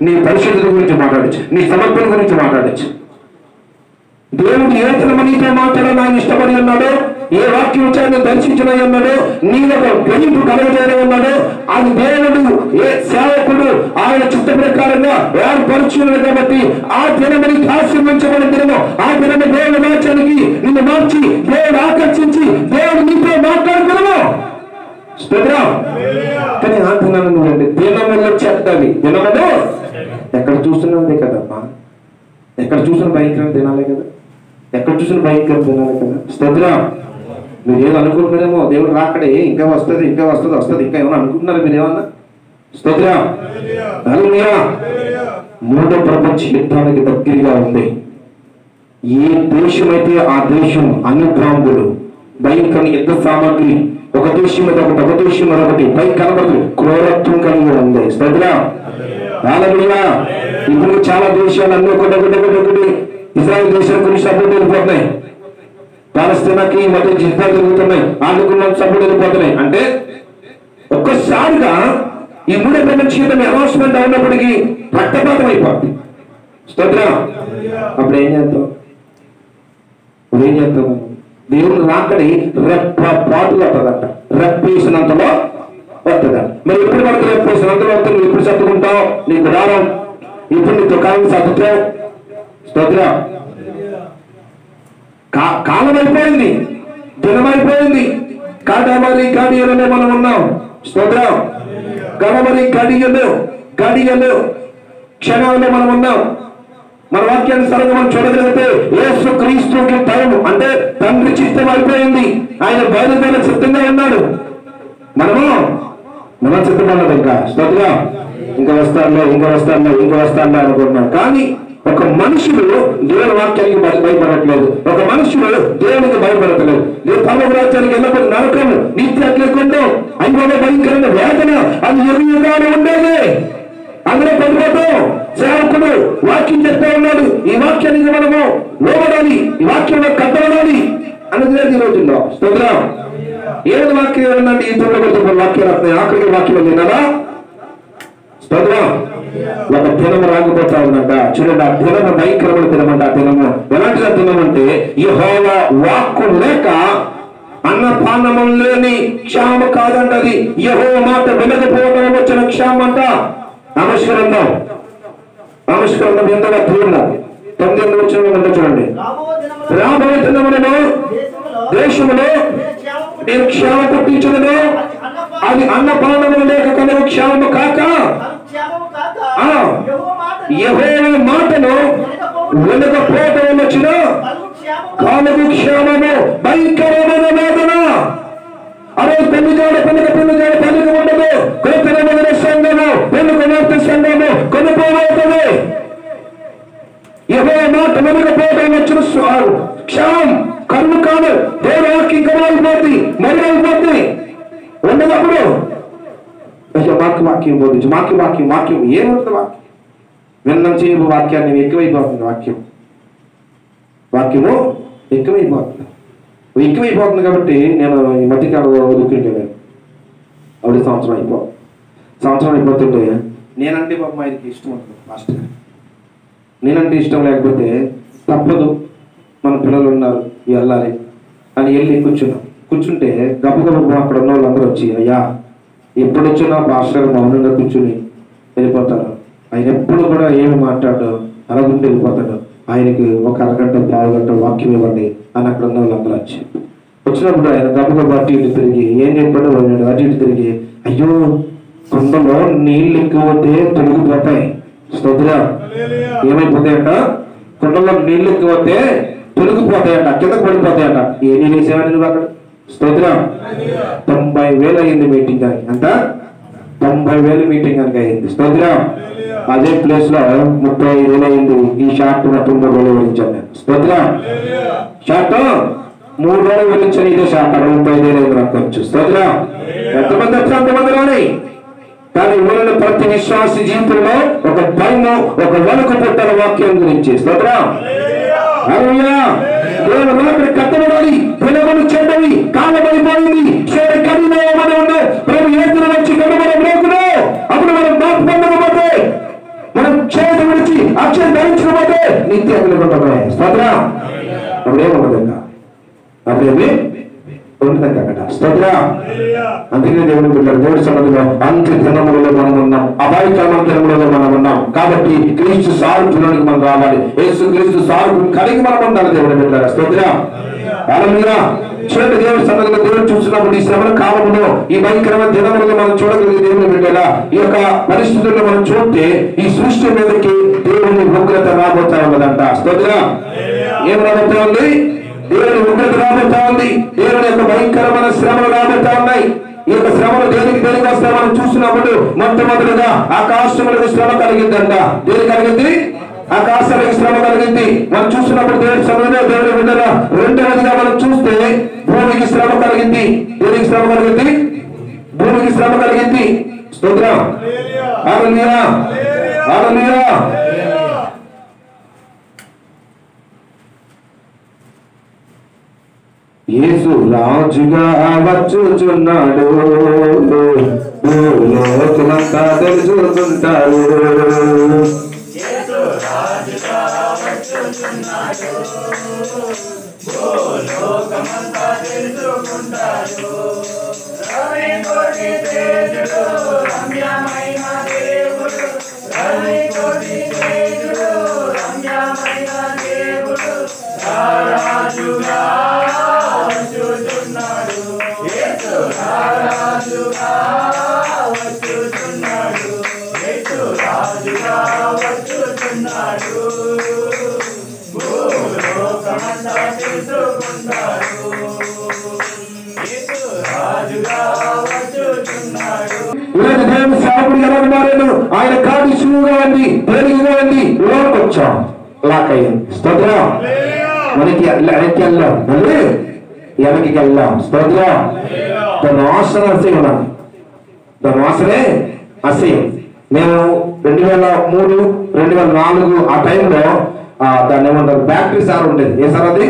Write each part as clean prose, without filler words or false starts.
నీ పరిశుద్ధత గురించి మాట్లాడచ్చు, నీ సమర్పణ గురించి మాట్లాడచ్చు. దేవుడు ఏ దినమనితో మాట్లాడాలని ఆయన ఇష్టపడి ఉన్నాడో, ఏ వాక్యం వచ్చాయని దర్శించడై ఉన్నాడో, నీలో గ్రహింపు కలగజేయడం ఉన్నాడో, అది దేవుడు ఏ సేవకుడు ఆయన చిత్త ప్రకారంగా ఏర్పరుచున్నాడు. కాబట్టి ఆ దినమని ఆశీర్వించబడిన దినము, ఆ దినము దేవుడు మార్చడానికి నిన్ను మార్చి దేవుడు ఆకర్షించి దేవుడు నీతో మాట్లాడుతున్నాము. కానీ ఆ దినాలు నువ్వండి దినములో చెడ్డవి, దినములు ఎక్కడ చూస్తున్నదే కదమ్మా, ఎక్కడ చూసిన భయంకరం తినాలే కదా, ఎక్కడ చూసిన భయంకరం తినాలి కదా. స్తోత్రం. మీరు ఏదో అనుకుంటున్నారేమో, దేవుడు రాకడే ఇంకా వస్తుంది ఇంకా వస్తుంది వస్తుంది ఇంకా ఏమన్నా అనుకుంటున్నారు మీరు ఏమన్నా? స్తోత్రం. హల్లెలూయా. మూడో ప్రపంచ యుద్ధానికి దగ్గరగా ఉంది. ఏ దేశమైతే ఆ దేశం అన్ని బ్రాహ్మణులు భయంకర యుద్ధ సామాగ్రి, ఒక దేశం మీద ఒకటి, ఒక దేశం మీద ఒకటి, పై కనబడి క్రూరత్వం కలిగి ఉంది. స్తోత్రం. హల్లెలూయా. ఇప్పుడు చాలా దేశాలు అన్ని ఒకటి ఇజ్రాయెల్ దేశం గురించి సపోర్ట్ వెళ్ళిపోతున్నాయి, పాలస్తీనాకి మధ్య యుద్ధాలు జరుగుతున్నాయి, ఆడుకున్న సపోర్ట్ వెళ్ళిపోతున్నాయి. అంటే ఒక్కసారిగా ఈ మూడో ప్రపంచ యుద్ధం అనౌన్స్మెంట్ అయినప్పటికీ రక్తపాతం అయిపోతుంది. స్తోత్రం. అప్పుడు ఏం చేస్తాం? దేవుడు రాకడి రెప్ప పాటులు వస్తుందంట, రెప్పేసినంతలో వస్తుందంట. మరి ఎప్పుడు పడుతుంది? రెప్పేసినంతలో వస్తుంది. ఎప్పుడు సర్దుకుంటావు? నీ గుడారం ఇప్పుడు నీ దుకాణం సర్దుతావు. స్తోత్రం. కాలం అయిపోయింది, దినం అయిపోయింది. కడమరి గడియలలో మనం ఉన్నాం. స్తోత్రం. కడమరి గడియలు క్షణాలలో మనం ఉన్నాం. మన వాక్యానుసారంగా మనం చూడగలిగితే యేసు క్రీస్తుకి టైం అంటే తండ్రి చిత్తం అయిపోయింది, ఆయన బయలుదేర సిద్ధంగా ఉన్నాడు. మనం సిద్ధమన్నది ఇంకా. స్తోత్రం. ఇంకా వస్తాను అనుకుంటున్నాం. కానీ ఒక మనుషులు దేవుని వాక్యానికి భయపడట్లేదు, ఒక మనుషులు దేవునికి భయపడట్లేదు. పరమ రాజ్యానికి వెళ్ళినప్పుడు నరకము, నిత్య అగ్నిగుండం, అయిపోయిన భయంకరమైన వేదన, అది యుగాలు ఉండేది. అందులో పడిపోతాం. సేవకుడు వాక్యం చెప్తా ఉన్నాడు, ఈ వాక్యానికి మనము లోబడాలి, ఈ వాక్యంలో కట్టబడాలి అన్నది లేదు ఈ రోజుల్లో. స్తోత్రం. ఏది వాక్యం ఏమన్నాంటే ఈ తొమ్మిది వాక్యాలు వస్తున్నాయి, ఆఖరికి వాక్యం విన్నారా? స్తోత్రం. ఒక దినము రాకపోతా ఉందంట. చూడండి, ఆ దినము భయంకరమైన దినమంట. ఆ దినము ఎలాంటి దినం అంటే యెహోవా వాక్కు లేక అన్నపానము లేని క్షామ కాదంట. అది యెహోవా మాట వినకపోవడం వచ్చిన క్షామ అంట. నమస్కారం ఎంతగా తీరున్నా 9 వచ్చిన చూడండి. రాబోయే దినములలో దేశములో నేను క్షేమ పుట్టించును, అది అన్నపానములు లేక కలుగు క్షేమము కాక యెహోవా మాటను వినకపోవడం వచ్చిన కలుగు క్షేమము, భయంకరమైన వేదన. అరే పెళ్లిగాడు పలుక ఉండదు, కొనుక్కునే సంఘము, పెళ్లి సంఘము కొనుక్కోబోతుంది. యెహోవా మాట వినకపోవడం వచ్చిన క్షేమం కన్ను కాదు, దేవుడికి ఇంకా అయిపోతుంది, మరుగైపోతుంది. ఉండదప్పుడు వాక్యం బోధించు, వాక్యం ఏముంటుంది? వాక్యం విన్నం చేయబో వాక్యాన్ని ఎక్కువైపోతుంది. వాక్యము ఎక్కువైపోతుంది. కాబట్టి నేను ఈ మధ్యకాలంలో దుఃఖించాను. ఆవిడ సంవత్సరం అయిపోతుంటే నేనంటే పాపం ఆయనకి ఇష్టం ఉంటుంది. మాస్టర్ నేనంటే ఇష్టం లేకపోతే తప్పదు, మన పిల్లలు ఉన్నారు వెళ్ళాలి అని వెళ్ళి కూర్చుంటే గబగబ అక్కడ ఉన్న వాళ్ళందరూ వచ్చి, అయ్యా ఎప్పుడు వచ్చినా పాస్టర్ మౌనంగా కూర్చుని వెళ్ళిపోతారు. ఆయన ఎప్పుడు కూడా ఏమి మాట్లాడు అలాగుంటే వెళ్ళిపోతాడు. ఆయనకి ఒక అరగంట పావు గంట వాక్యం ఇవ్వండి అని అక్కడ ఉన్న వాళ్ళందరూ వచ్చినప్పుడు ఆయన గబగబ అటు ఇటు తిరిగి ఏం చెప్పాడు, అటు ఇటు తిరిగి, అయ్యో కొండలో నీళ్ళు ఎక్కువతే తొలగిపోతాయి. స్తోత్రం. ఏమైపోతాయంట? కొండలో నీళ్ళు ఎక్కువతే తొలగిపోతాయంట, కిందకు పడిపోతాయంట. ఏ నీళ్ళు వేసేవాడి నువ్వు అక్కడ? స్తోత్రం. 90,000 అయింది మీటింగ్ దానికి. అంత 90,000 మీటింగ్ కనుక అయింది. స్తోత్రం. అదే ప్లేస్ లో 35,000 అయింది. ఈ షార్ట్ 90,000 వివరించాను నేను. స్తోత్రం. షార్ట్ 3 రోజులు వివరించాను. ఇదే షార్ట్ 35,000 అనుకోవచ్చు. స్తోత్రం. ఎంతమంది వచ్చి అంతమంది రాని. కానీ ఊరిలో ప్రతి విశ్వాసి జీవితంలో ఒక భయము, ఒక వణుకు పుట్టిన వాక్యం గురించి. స్తోత్రం. హల్లెలూయా. దేవుడు రాకడ కట్టబడాలి. పిల్లలు చెడ్డవి, కాలమైపోయింది, చెడు కఠినమని ఉన్నావు. ప్రభు ఏతులు వచ్చి కడబడ బ్రేకును. అప్పుడు మనం మార్పు పొందకపోతే మన విడిచి అక్షయం ధరించకపోతే నిత్య అగ్నిగుండమే. స్తోత్రం. అప్పుడేముండదు ఇంకా, అప్పుడేమి ఉండదు అక్కడ. స్తోత్రం. అందుకనే దేవుడు పిల్లలు దేవుడి సన్నిధిలో అంత్య దినములలో మనం ఉన్నాం, అపాయకరమైన దినములలో మనం ఉన్నాం. కాబట్టి క్రీస్తు సారూప్యానికి మనం రావాలి. యేసు క్రీస్తు సారూప్యం కలిగి మనం ఉండాలి దేవుడి పిల్లలు. స్తోత్రం. హల్లెలూయా. చూడండి, దేవుడి సన్నిధిలో దేవుడు చూస్తున్నప్పుడు ఈ శ్రమల కాలంలో ఈ భయంకరమైన దినములలో మనం చూడగలిగే దేవుని బిడ్డల ఈ యొక్క పరిస్థితుల్లో మనం చూస్తే ఈ సృష్టి మీదకి దేవుని ఉగ్రత రాబోతా ఉన్నదంట. స్తోత్రం. ఏం రాబోతా ఉంది? దేవుని ఉగ్రత రాబోతా ఉంది. దేవుని యొక్క భయంకరమైన శ్రమలు రాబోతా ఉన్నాయి. ఈ యొక్క శ్రమలు దేనికి వస్తే మనం చూసినప్పుడు మొట్టమొదటిగా ఆకాశములకు శ్రమ కలిగిందంట. దేనికి కలిగింది? ఆకాశానికి శ్రమ కలిగింది. మనం చూసినప్పుడు దేవుడి సమయంలో దేవుడి విడుదల. రెండవదిగా మనం చూస్తే భూమికి శ్రమ కలిగింది. దేనికి శ్రమ కలిగింది? భూమికి శ్రమ కలిగింది. స్తోత్రం. హల్లెలూయా. హల్లెలూయా. యేసు రాజుగా వచ్చుచున్నాడు, భూలోకమంతా తెలుసుకుంటాడు. దేవుని సేవకుడు ఎలా మారాడు? ఆయన కాదు సులువుగా ఉంది, తేలికగా ఉంది. లోకి వచ్చాం, లాక్ అయ్యింది. స్తోత్రం. మనకి వెనక్కి వెళ్ళాం, మళ్ళీ వెనక్కి వెళ్ళాం. స్తోత్రం. దాని వాసన అసహ్యం ఉన్నది, దాని వాసనే అసహ్యం. మేము 2003, 2004 ఆ టైంలో దాన్ని ఏమంటారు, బ్యాటరీ సార్ ఉండేది. ఏ సార్ అది?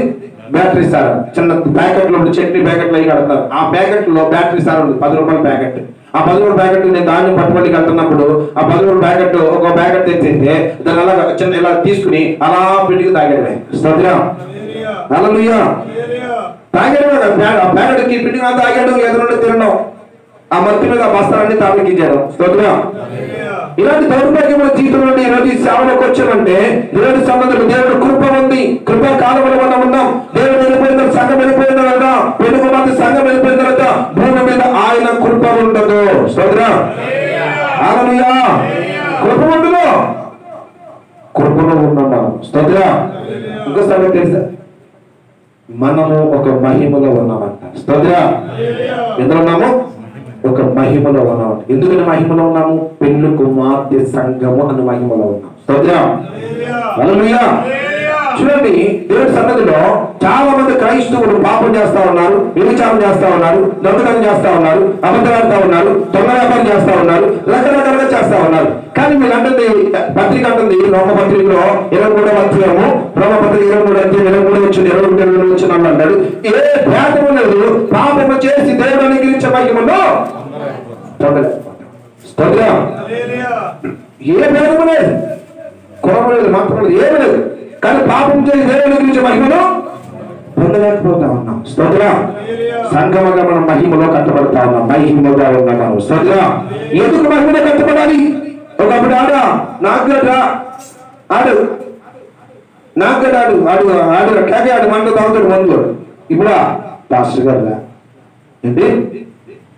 Battery sir. చిన్న ప్యాకెట్లో చట్నీ ప్యాకెట్లు అవి కడతారు. ఆ ప్యాకెట్లో బ్యాటరీ సార్ ఉంది, 10 రూపాయల ప్యాకెట్. ఆ 10 రూపాయల ప్యాకెట్ నేను ధాన్యం పట్టుబడి కడుతున్నప్పుడు ఆ 10 రూపాయల ప్యాకెట్ ఒక ప్యాకెట్ తెచ్చితే దాన్ని అలా చిన్న ఇలా తీసుకుని అలా పిండికి తాగడమే. స్తోత్రం. హల్లెలూయా. తాగడమే కదా, ఆ ప్యాకెట్కి పిండిగా తాగాడు, ఎదురు తినడం, ఆ మత్తి మీద బస్తాలన్నీ తాగలించారు. స్తోత్రం. ఇలాంటి దౌర్భాగ్యమైన జీవితంలో ఈరోజు ఈ సేవలోకి వచ్చామంటే దేవుడి సంబంధం, దేవుడు కృప ఉంది. కృపా కాలంలో మనం ఉన్నాం. దేవుడు వెళ్ళిపోయిన తర్వాత, సంఘం వెళ్ళిపోయిన తర్వాత, పెనుగు మంది సంఘం వెళ్ళిపోయిన తర్వాత భూమి మీద ఆయన కృప ఉండదు. స్తోత్రం. హల్లెలూయా. కృప ఉండదు, కృపలో ఉన్నాం మనం. స్తోత్రం. ఇంకో సంగతి తెలుసా? మనము ఒక మహిమలో ఉన్నామంట. స్తోత్రం. ఎందులో ఉన్నాము? ఒక మహిమలో ఉన్నాము. ఎందుకని మహిమలో ఉన్నాము? పెళ్లి కుమార్తె సంఘము అన్న మహిమలో ఉన్నాం. స్తోత్రం. హల్లెలూయా. చూడండి, దేవుడి సన్నిధిలో చాలా మంది క్రైస్తవులు పాపం చేస్తా ఉన్నారు, వ్యభిచారం చేస్తా ఉన్నారు, దొంగతనం చేస్తా ఉన్నారు, అబద్ధాలుతా ఉన్నారు, దొంగ వ్యాపారం చేస్తా ఉన్నారు, రకరకాలుగా చేస్తా ఉన్నారు. కానీ మీరు అంటుంది పత్రిక అంటుంది, రోమపత్రికలో 23వ అధ్యాయము, రోమపత్రిక 23 అధ్యాయం 23 వచ్చింది, 22 వచ్చిన అంటాడు, ఏ భేదము లేదు, పాపము చేసి దేవుడు అనుగ్రహించే మహిమలో స్తోత్రం. ఏ భేదము లేదు, కులం లేదు, మాత్రం లేదు, ఏమి లేదు. కానీ పాపం చేసి దేవుని గురించి మహిమను పొందలేకపోతా ఉన్నాం. స్తోత్రం. సంగమగా మనం మహిమలో కట్టబడతా ఉన్నాం, మహిమగా ఉన్నాం. స్తోత్రం. ఎందుకు మహిమలో కట్టబడాలి? ఒకప్పుడు నాగడ్డా ఆడు అట్లాగే ఆడు మంట తాగుతాడు మందు. ఇప్పుడు పాస్టర్ గారు రా, ఏంటి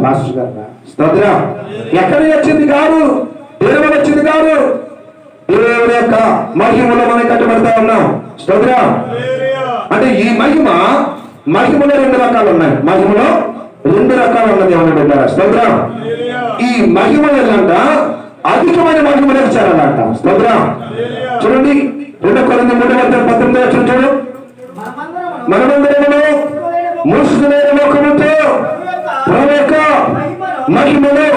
పాస్టర్ గారు రా. స్తోత్రం. ఎక్కడ వచ్చింది కాదు, దేవుడు వచ్చింది కాదు, దేవుని యొక్క మహిమలో మనం కట్టబడతా ఉన్నాం. స్తోత్రం. అంటే ఈ మహిమలో 2 రకాలు ఉన్నాయి. మహిమలో 2 రకాలు ఉన్నది. ఏమన్నా పెట్టారా? స్తోత్రం. ఈ మహిమలు ఏంటంట, అధికమైన మహిమలకు చేరాలంట. స్తోత్రం. చూడండి, 2 Corinthians 3:19 చూడు. మనమందరము మూసుకులేని లోకముతో ప్రభు యొక్క మహిమలో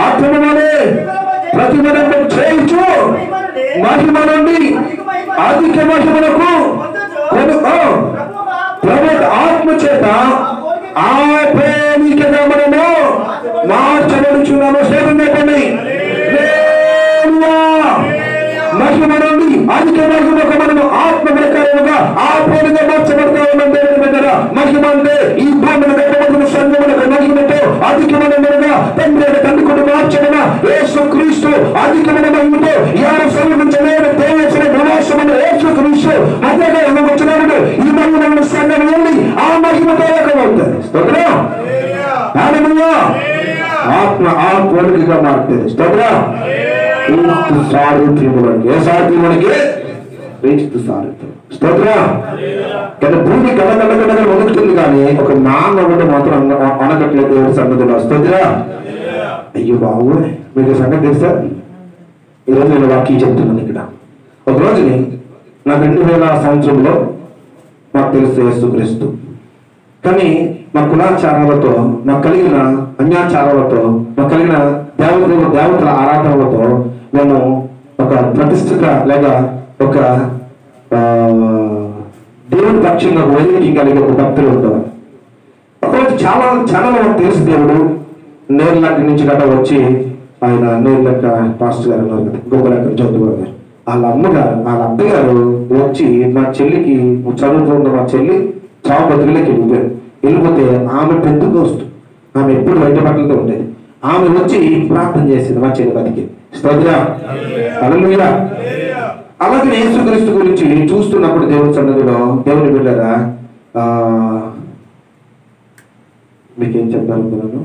ఆత్మలోనే ప్రతిమను చేయించు మహిమ నుండి అధిక మహిమలకు ప్రభు ఆత్మ చేత ఆపేనికగా మనము మార్చబడుచున్నాము. సేవం చెప్పండి. మహిమ అధిక మహిమకు మనము ఆత్మ ప్రకారముగా ఆ పోలిగా మార్చబడతా ఉన్నాం. దేవుని బిడ్డలారా, మహిమ అంటే ఈ భూమిని గొప్ప సంఘములకు మహిమతో అధికమైనగా తండ్రి కూడా మార్చబడిన యేసుక్రీస్తు అధికమైన మహిమతో ఎవరు సమీపించలేని దేవసిన నివాసమైన యేసుక్రీస్తు మధ్యగా వచ్చినప్పుడు ఈ మహిమను సంఘం వెళ్ళి ఆ మహిమతో ఏకమవుతుంది. స్తోత్రం. హల్లెలూయా. ఆత్మ ఆ పోలికగా మారుతుంది. స్తోత్రం. సారూప్యములకి ఏ సారూప్యములకి క్రీస్తు సారూప్యం. స్తోత్రం. కానీ భూమి కలకలకలగా వణుకుతుంది కానీ ఒక మానవుడు మాత్రం అనగట్లేదు దేవుడి సన్నిధిలో. స్తోత్రం. అయ్యో బాబు, మీకు సంగతి తెలుసా? ఈరోజు నేను వాక్యం చెప్తున్నాను ఇక్కడ. ఒక రోజుని నా 2000 సంవత్సరంలో మాకు తెలుసు యేసుక్రీస్తు. కానీ మా కులాచారాలతో, మాకు కలిగిన అన్యాచారాలతో, మాకు కలిగిన దేవతల ఆరాధనలతో మేము ఒక ప్రతిష్ఠిత లేక ఒక దేవుడి పక్షంగా వైద్యం కలిగే ఒక భక్తులు ఉండేవారు. ఒకరోజు చాలా మనకు తెలుసు దేవుడు నేర్లక్క నుంచి గట్ట వచ్చి ఆయన నేర్లక్క పాస్టర్ గారు ఉన్నారు కదా, గోగులక్క చదువుగారు గారు, వాళ్ళ అమ్మగారు వాళ్ళ అత్తగారు వచ్చి మా చెల్లికి చదువుతున్న మా చెల్లి చావు బతుకులకి వెళ్ళిపోతే ఆమె పెద్దగా వస్తుంది. ఆమె ఎప్పుడు బయట బట్టలతో ఉండేది. ఆమె వచ్చి ప్రార్థన చేసింది మా చెల్లి బతికి. స్తోత్రం. హల్లెలూయా. అలాగే యేసుక్రీస్తు గురించి చూస్తున్నప్పుడు దేవుడి సన్నిధిలో దేవుని బిడ్డలారా, మీకేం చెప్పాలనుకున్నాను?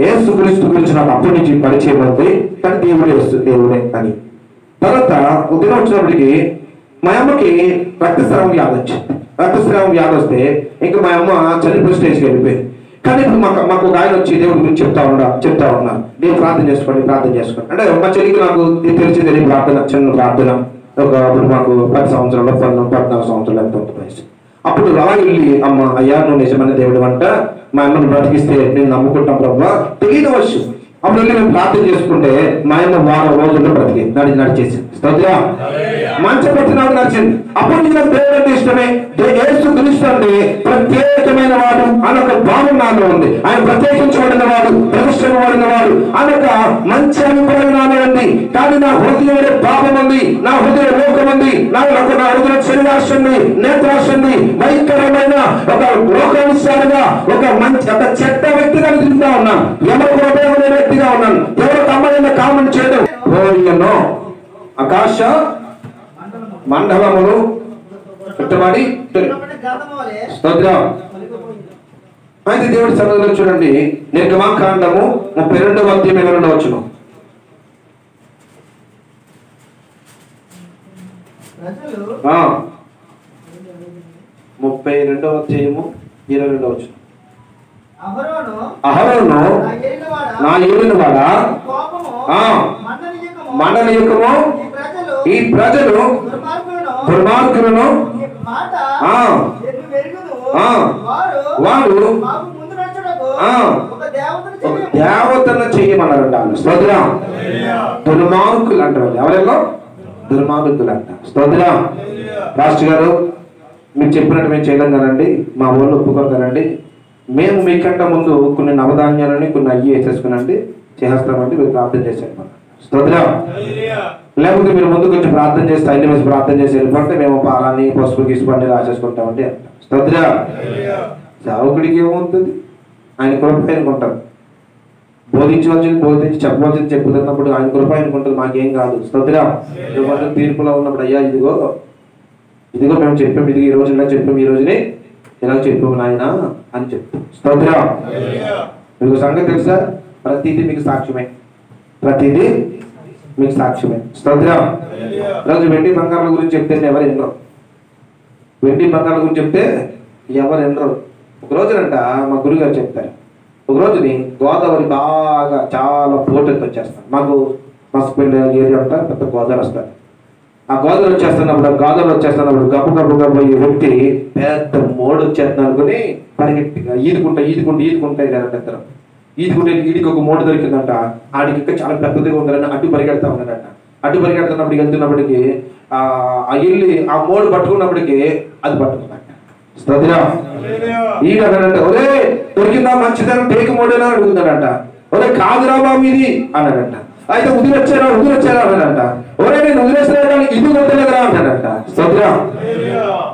యేసుక్రీస్తు గురించి నాకు అప్పటి నుంచి పరిచయం ఉంది, కానీ దేవుడే అని. తర్వాత ఉదయం వచ్చినప్పటికీ మా అమ్మకి రక్తస్రావం వ్యాధి వచ్చింది. రక్తస్రావం వ్యాధి వస్తే ఇంకా మా అమ్మ చనిపోయి స్టేజ్కి వెళ్ళిపోయింది. కానీ ఇప్పుడు మాకు ఒక ఆయన వచ్చి దేవుడి గురించి చెప్తా ఉన్నారు. నేను ప్రార్థన చేసుకోండి అంటే మా చెల్లికి నాకు తెలిసింది ప్రార్థన, చిన్న ప్రార్థన. అప్పుడు మాకు 10 సంవత్సరాలు 14 సంవత్సరాలు ఎంత వయసు. అప్పుడు అలా వెళ్ళి అమ్మ అయ్యా నువ్వు నిజమైన దేవుడు అంట, మా అమ్మను బ్రతికిస్తే నేను నమ్ముకుంటాం ప్రభు తెలియని వచ్చు. అప్పుడు వెళ్ళి మేము ప్రార్థన చేసుకుంటే మా అమ్మ వారం రోజుల్లో బ్రతికి నడిచేసి మంచి ప్రతినాడు నడిచింది. అప్పుడు నాకు దేవుడు అంటే ఇష్టమే. యేసుక్రీస్తు అంటే ప్రత్యేకమైన వాడు అనొక భావం నాలో ఉంది. ఆయన ప్రత్యేకించబడిన వాడు, ప్రతిష్టపడిన వాడు అనొక మంచి అభిప్రాయం నాలో ఉంది. కానీ నా హృదయంలో పాపం ఉంది, నా హృదయ లోకం ఉంది, నా హృదయ శరీరాశ ఉంది, నేత్రాశ ఉంది. భయంకరమైన ఒక లోకానుసారంగా ఒక చెడ్డ వ్యక్తిగా తింటా ఉన్నాను. ఎవరికి ఉపయోగపడే వ్యక్తిగా ఉన్నాను. ఎవరికి అమ్మాయిన కామెంట్ చేయడం పోయనో ఆకాశ మండలములు చుట్టబడి. అయితే దేవుడి సన్నిధిలో చూడండి, నిర్గమాకాండము 32వ అధ్యాయం 22వ వచనం. 32వ అధ్యాయము 22వ వచనం. అహరోను నా ఏలినవాడా, మండలియకము ఈ ప్రజలు దుర్మార్గులను వాడు దేవతను చేయమన్నారంట. స్తోత్రం. దుర్మార్గులు అంటారు. ఎవరెల్లో దుర్మార్గులు అంట. స్తోత్రం. పాస్టర్ గారు మీకు చెప్పినట్టు మేము చేయలేం కదండి, మా వాళ్ళు ఒప్పుకోరు కదండి, మేము మీకంటే ముందు కొన్ని నవధాన్యాలని కొన్ని అయ్యి వేసేసుకునండి చేస్తామంటే మీరు ప్రార్థన చేసేయమన్నారు. స్తోత్రం. లేకపోతే మీరు ముందు కొంచెం ప్రార్థన చేస్తే ఐదు వేసి ప్రార్థన చేసి వెళ్ళిపోతే మేము పాలని పసుపు గిసుపు అన్ని రాసేసుకుంటామంటే అంట. స్తోత్రం. సేవకుడికి ఏమవుతుంది? ఆయన కృప అనుకుంటారు. బోధించి చెప్పవలసింది చెప్పుతున్నప్పుడు ఆయన కృప అనుకుంటుంది, మాకేం కాదు. స్తోత్రం. తీర్పులో ఉన్నప్పుడు అయ్యా ఇదిగో మేము చెప్పాము, ఇది ఈ రోజు ఇలా చెప్పాము, ఈ రోజునే ఇలా చెప్పాము నాయన అని చెప్పు. స్తోత్రం. మీకు సంగతి తెలుసా? ప్రతిదీ మీకు సాక్ష్యమే. ప్రతిదీ మీకు సాక్ష్యమే. స్తోత్రం. రోజు వెండి బంగారాల గురించి చెప్తే ఎవరు ఎన్నో, వెండి బంగారాల గురించి చెప్తే ఎవరు ఎన్నో. ఒక రోజునంట మా గురుగారు చెప్తారు, ఒక రోజుని గోదావరి బాగా చాలా పోటెత్తి వచ్చేస్తాం. మాకు మస్పెల్లి ఏరియా అంతా పెద్ద గోదావరి వస్తారు. ఆ గోదావరి వచ్చేస్తున్నప్పుడు గబ్బు ఈ వ్యక్తి పెద్ద మోడు వచ్చేస్తున్నా అనుకుని పరిగెట్టిగా ఈదుకుంటాయి కదా పెద్ద ఈడికి ఒక మోడు దొరికిందంట. ఆడికి ఇంకా చాలా పెద్దదిగా ఉండాలని అడ్డు పరిగెడతా ఉన్నాడంట. అడ్డు పరిగెడుతున్నప్పటికి వెళ్తున్నప్పటికీ ఆ ఇల్లు ఆ మోడు పట్టుకున్నప్పటికీ అది పట్టుకుందంట. ఈడంటే ఒరే దొరికిందా మంచిదని టేకు మోడేనా అడుగుతాడంట. ఒరే కాదురా బాబు ఇది అన్నాడంట. అయితే వదిలొచ్చారా అన్నాడంట. ఒరే నేను వదిలేసినా కానీ ఇది వదలలేదురా అంటాడంట. స్తోత్రం.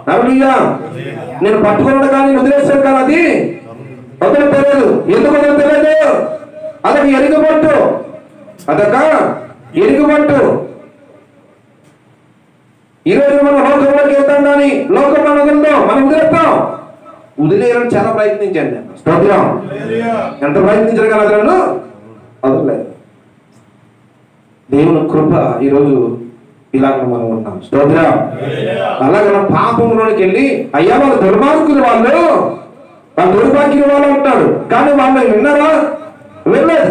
హల్లెలూయా. నేను పట్టుకున్నాడు కానీ వదిలేస్తాను కానీ అది వదలలేదు. ఎందుకు వదలలేదు? అదొక ఎరుగుబట్టు, ఈరోజు మనం లోకంలోకి వెళ్తాం కానీ లోకంలో వదులుతాం, మనం వదిలేస్తాం. వదిలేయాలని చాలా ప్రయత్నించాను నేను. స్తోత్రం. ఎంత ప్రయత్నించారు కానీ అదలను వదలలేదు. దేవుని కృప ఈరోజు ఇలాగ మనం ఉన్నాం. స్తోత్రం. అలాగే పాపంలోనికి వెళ్ళి అయ్యా వాళ్ళు దుర్మార్గులు, వాళ్ళు దుర్భాగ్యులు వాళ్ళు ఉంటాడు కానీ వాళ్ళు విన్నారా? వినలేదు.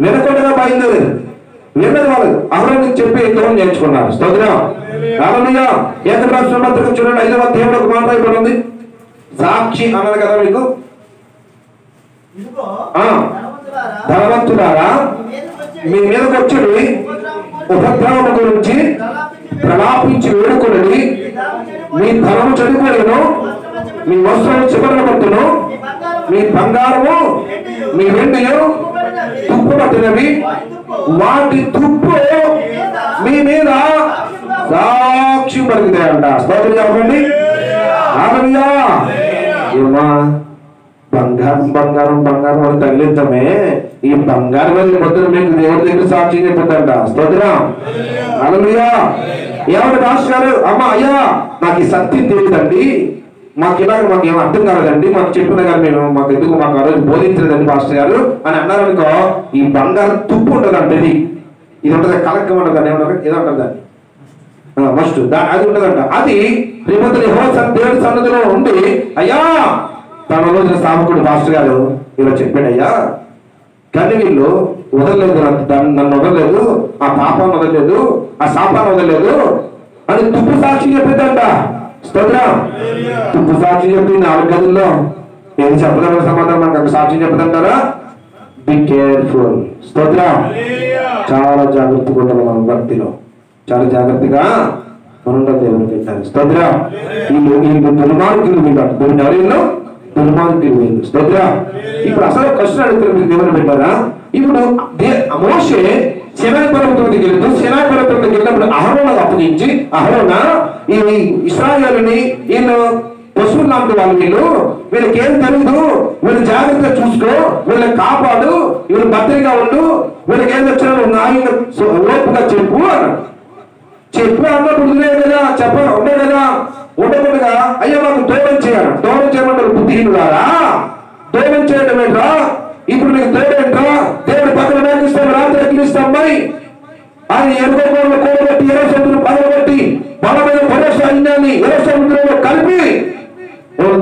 వినకుండా బయలుదేరారు. విన్నది వాళ్ళు అహరోనుకు చెప్పి దూరం నేర్చుకున్నారు. స్తోత్రం. హల్లెలూయా. ఏకైక రాష్ట్ర పత్రిక చూడండి 5వ అధ్యాయంలో ఒక మాట రాయబడి ఉంది. సాక్షి అన్నది కదా మీకు. ధనవంతులారా మీ మీదకి వచ్చుడు ఉపద్రవం గురించి ప్రలాపించి వేడుకొనుడి. మీ ధనము చెడిపోయిను, మీ వస్త్రము చివరన పట్టును, మీ బంగారము మీ వెండియు తుప్పు పట్టినవి, వాటి తుప్పు మీ మీద సాక్షి పలుకుతాయంట. స్తోత్రం చెప్పండి. హల్లెలూయా. ఏమా బంగారం అని తగిలిద్దామే, ఈ బంగారం వెళ్ళి పొద్దున మీకు దేవుడి దగ్గర సాక్షి చెప్తుందంట. స్తోత్రం. హల్లెలూయా. ఏమంటే మాస్టర్ గారు, అమ్మ అయ్యా నాకు ఈ సత్యం తెలియదండి, మాకు ఏం అర్థం కాలేదండి, మాకు చెప్పిన కానీ నేను మాకు ఆ రోజు బోధించలేదండి మాస్టర్ గారు అని అన్నారనుకో, ఈ బంగారం తుప్పు ఉంటుందంట. ఇది ఉంటుంది, కలక్కం ఉంటుందండి, ఏదో ఉంటుందండి మస్ట్ అది ఉంటుందంట. అది రేపొద్దున యెహోవా దేవుడి సన్నిధిలో ఉండి అయ్యా తన రోజున సామకుడు మాస్టర్ గారు ఇలా చెప్పాడయ్యా, కానీ వీళ్ళు వదలలేదు, నన్ను వదలలేదు, ఆ పాపాన్ని వదలలేదు, ఆ శాపాన్ని వదలలేదు అని తుప్పు సాక్షి చెప్పేదంట. స్తోత్రం. తుప్పు సాక్షి చెప్పి 4 గదుల్లో ఏది చెప్పదన్న సమాధానం మనకు అక్కడ సాక్షి చెప్పదంటారా? Be careful. స్తోత్రం. చాలా జాగ్రత్తగా ఉండాలి మనం భక్తిలో, చాలా జాగ్రత్తగా మనం దేవుని పెట్టాలి. స్తోత్రం. వీళ్ళు దుర్మార్గులు, వీళ్ళు ఎవరిలో దుర్మార్గులు వీళ్ళు. స్తోత్రం. ఇప్పుడు అసలు క్వశ్చన్ అడుగుతారు, మీరు దేవుని పెట్టారా? ఇప్పుడు మోషే సినాయి పర్వతానికి వెళ్తూ సినాయి పర్వతానికి వెళ్ళినప్పుడు అహరోనుకు అప్పగించి, అహరోనా ఈ ఇశ్రాయేలుని వీళ్ళు పశువులు లాంటి వాళ్ళు, వీళ్ళకి ఏం తెలియదు, వీళ్ళు జాగ్రత్తగా చూసుకో, వీళ్ళని కాపాడు, వీళ్ళు భద్రంగా ఉండు, వీళ్ళకి ఏం వచ్చినా నాయన ఓపుగా చెప్పు అన్నాడు. చెప్పు అన్నప్పుడు లేదు కదా, ఉండే కదా, ఉండకుండా అయ్యా మాకు దూరం చేయాలి, దూరం చేయమంటారు బుద్ధిహీనులారా, దూరం చేయడం ఏంట్రా, ఇప్పుడు నీకు దేవుడేంట్రా, దేవుడి పక్కన మేకిస్తాం, రాత్రి ఎక్కిస్తాం ఆయన ఎరుగోళ్ళు కూడబెట్టి ఎరసముద్రం పగలబెట్టి బలమైన పరశ సైన్యాన్ని ఎరసముద్రంలో కలిపి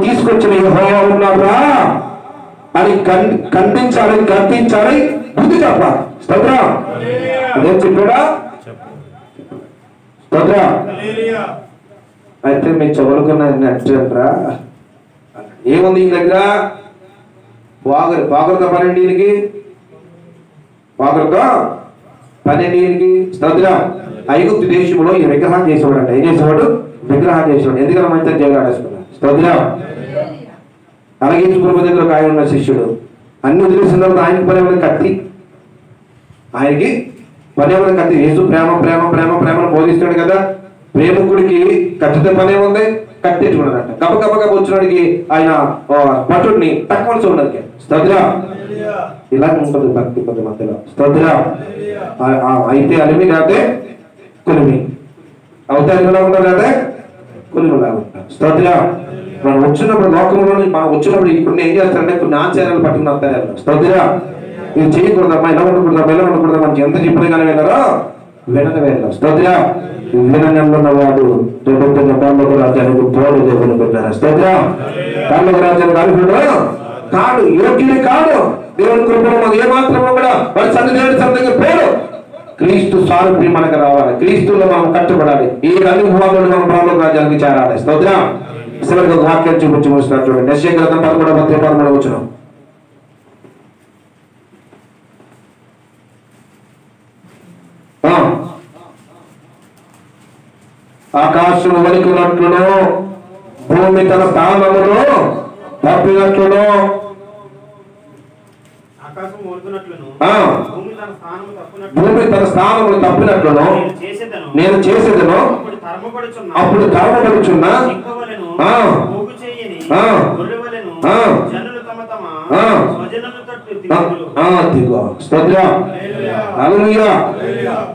తీసుకొచ్చిన యెహోవా ఉన్నారా అని ఖండించాలి, గర్తించాలి, బుద్ధి చెప్పాలి. స్తోత్రం. అదేం చెప్పాడా? స్తోత్రం. అయితే మీరు చదువుకున్న నచ్చరా ఏముంది ఈ దగ్గర? బాగురుతో 12 బాగురుతో 12. స్తోత్రం. ఐగుప్తు దేశంలో ఈ విగ్రహం చేసేవాడు అంట. ఏం చేసేవాడు? విగ్రహం చేసేవాడు. ఎందుకన్నా మంచి జగడాడేసుకున్నాడు. స్తోత్రం. అలాగే యేసుప్రభు దగ్గర ఒక ఆయన ఉన్న శిష్యుడు, అన్ని వదిలేసిన తర్వాత ఆయనకి పని ఏమైనా కత్తి, ఆయనకి పని ఏమైనా కత్తి. యేసు ప్రేమ ప్రేమ ప్రేమ ప్రేమను బోధిస్తాడు కదా, ప్రేమకుడికి కత్తితో పని ఏముంది? కత్తెట్టుకున్నాడంట. గబగబగా వచ్చినాడికి ఆయన భటుడిని తక్కువ ఉన్నది. స్తోత్రం. ఇలా ఉంటుంది భక్తి కొద్ది మధ్యలో. స్తోత్రం. అయితే అలిమి లేకపోతే కొలిమి అవుతే అలిమిలా ఉంటారు, లేకపోతే కొలిమిలా ఉంటారు. స్తోత్రం. మనం వచ్చినప్పుడు లోకంలో మనం వచ్చినప్పుడు ఇప్పుడు ఏం చేస్తారంటే కొన్ని ఆచారాలు పట్టుకుని వస్తారు. స్తోత్రం. ఇది చేయకూడదమ్మా, ఇలా ఉండకూడదమ్మా, ఇలా ఉండకూడదు, మనకి ఎంత చెప్పిన కానీ వెళ్ళారో వినక వెళ్ళారు. స్తోత్రం. విననున్న వాడు రేపొద్దున్న పరలోక రాజ్యానికి తోడు దేవుని పెట్టారు. స్తోత్రం. పరలోక రాజ్యానికి అర్హుడు కాడు, యోగ్యుడు కాడు. దేవుని కృపలో మనం ఏమాత్రమో కూడా వాడి సన్నిధి సన్నిధికి పోడు. క్రీస్తు సారూప్యం మనకు రావాలి, క్రీస్తులో మనం కట్టుబడాలి, ఈ అనుభవాలను మనం పరలోక రాజ్యానికి చేరాలి. స్తోత్రం. చివరికి ఒక వాక్యం చూపించి ముగిస్తున్నారు చూడండి. యెషయా గ్రంథం 13:13 వచనం. ఆకాశం వణికినట్లును భూమి తన స్థానములో తప్పినట్లును భూమి తన స్థానములు తప్పినట్లును నేను చేసేదను. అప్పుడు తరమబడుచున్న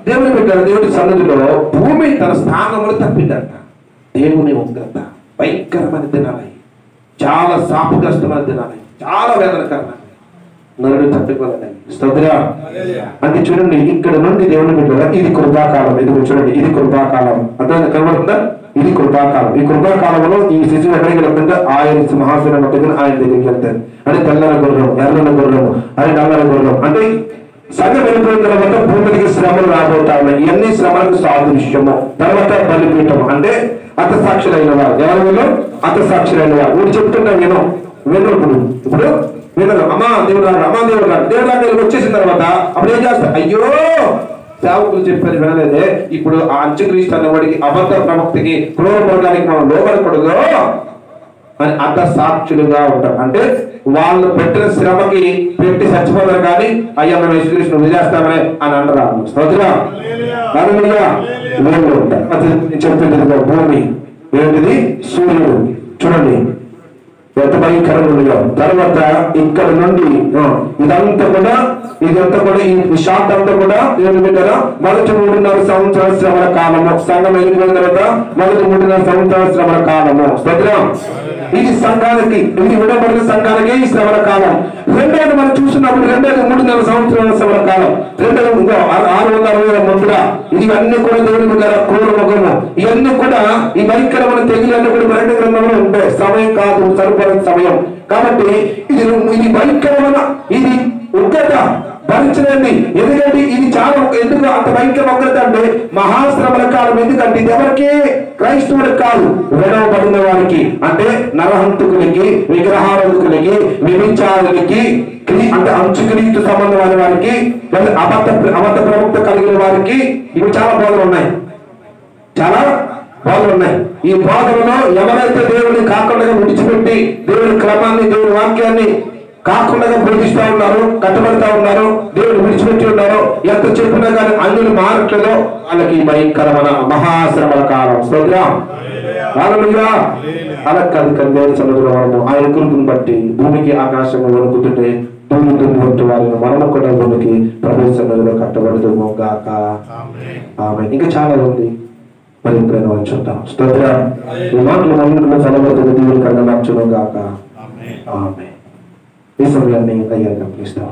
దేవుని పెట్టారు. దేవుడి సన్నిధిలో భూమి తన స్థానములు తప్పిందంట. దేవుని ఉగ్రత భయంకరమైన దినాలు, చాలా శాపగ్రస్తమైన దినాలు, చాలా వేదనకరమైన నరుడు తప్పిపోలేదండి. స్తోత్రం. అంటే చూడండి, ఇక్కడ నుండి దేవుని బిడ్డల ఇది కృపాకాలం. ఇది చూడండి, ఇది కృపాకాలం. అర్థం కనబడుతుందా? ఇది కృపాకాలం. ఈ కృపాకాలంలో ఈ శిశువు ఎక్కడికి వెళ్తుంటే ఆయన సింహాసనం దగ్గర ఆయన దగ్గరికి వెళ్తారు. అంటే తెల్లన గుర్రం, ఎర్రన గుర్రం, అని నల్లన గుర్రం. అంటే సంఘం వెళ్ళిపోయిన తర్వాత భూమికి శ్రమలు రాబోతా ఉన్నాయి. ఇవన్నీ శ్రమలకు సాదృశ్యము. తర్వాత బలిపీఠం అంటే అతసాక్షులైన వారు. ఎవరు వీళ్ళు? అతసాక్షులైన వారు. వీడు చెప్తున్నా వినరు. ఇప్పుడు వినరు. అమ్మా దేవుడు రాడు, అమ్మా దేవుడు రాడు. దేవుడు రాడు వచ్చేసిన తర్వాత అప్పుడు ఏం చేస్తారు? అయ్యో సేవకులు చెప్పేది వినలేదే. ఇప్పుడు ఆ అంత్యక్రీస్తు అన్నవాడికి, అబద్ధ ప్రవక్తకి, క్రూర మృగానికి మనం లోబడకూడదు అని అర్థ సాక్షులుగా ఉంటారు. అంటే వాళ్ళు పెట్టిన శ్రమకి పెట్టి చచ్చిపోతారు కానీ అయ్యా మనం యేసుక్రీస్తును వదిలేస్తామని అని అంటారు. స్తోత్రం. చెప్తుంది భూమి ఏంటిది? సూర్యుడు. చూడండి ఎంత భయంకరంగా. తర్వాత ఇక్కడ నుండి ఇదంతా కూడా ఈ షాట్ అంతా కూడా ఏమి కదా మొదటి 3.5 సంవత్సరాల శ్రమల కాలము. సంఘం వెళ్ళిపోయిన తర్వాత మొదటి 3.5 సంవత్సరాల శ్రమల కాలము. స్తోత్రం. ఇది సంఘానికి, ఇది విడబడిన సంఘానికి ఈ శ్రమల కాలం. రెండోది మనం చూసినప్పుడు 3.5 సంవత్సరాల శ్రమల కాలం. 660 ముద్ర. ఇవన్నీ కూడా దేవుని బిడ్డల క్రూర ముఖము. ఇవన్నీ కూడా ఈ భయంకరమైన తెగులన్నీ కూడా బయట గ్రంథంలో ఉంటాయి. సమయం కాదు, సరిపడిన సమయం. కాబట్టి ఇది భయంకరమైన, ఇది ఉగ్రత భరించలేండి. ఎందుకంటే ఇది చాలా, ఎందుకు అంత భయంకర ఉగ్రత అంటే మహాశ్రమల కాలం. ఎందుకంటే ఇది ఎవరికి? క్రైస్తవులకు కాదు, విడవబడిన వారికి. అంటే నరహంతకులకి, విగ్రహారాధకులకి, వ్యభిచారులకి, అంటే అంచుక్రీస్తు సంబంధమైన వారికి, అబద్ధ ప్రవక్త కలిగిన వారికి ఇవి చాలా బోధలు ఉన్నాయి. చాలా బోధలు ఉన్నాయి. ఈ బోధనలో ఎవరైతే దేవుడిని కాకుండా విడిచిపెట్టి దేవుడి క్రమాన్ని, దేవుడి వాక్యాన్ని కాకుండా బోధిస్తా ఉన్నారు, కట్టబడతా ఉన్నారు, దేవుడు విడిచిపెట్టి ఉన్నారు, ఎంత చెప్పినా కానీ అన్యులు మారట్లేదో వాళ్ళకి భయంకరమైన మహాశ్రమల కాలం. స్తోత్రం. అలా కాదు కానీ దేవుని సన్నిధిలో మనము ఆయన కృపను బట్టి భూమికి ఆకాశం వణుకుతుంటే భూమి దుమ్ము వారిని మనము కూడా భూమికి ప్రభు సన్నిధిలో కట్టబడుతాము గాక. ఆమె ఇంకా చాలా ఉంది, మరి ఎప్పుడైనా మనం చూద్దాం. స్తోత్రం. ఈ మాటలు మనంలో చదవబడుతుంది దేవుని కన్నా నచ్చును గాక. ఆమె. ఈ సమయాన్ని అయ్యాక పిలుస్తాం.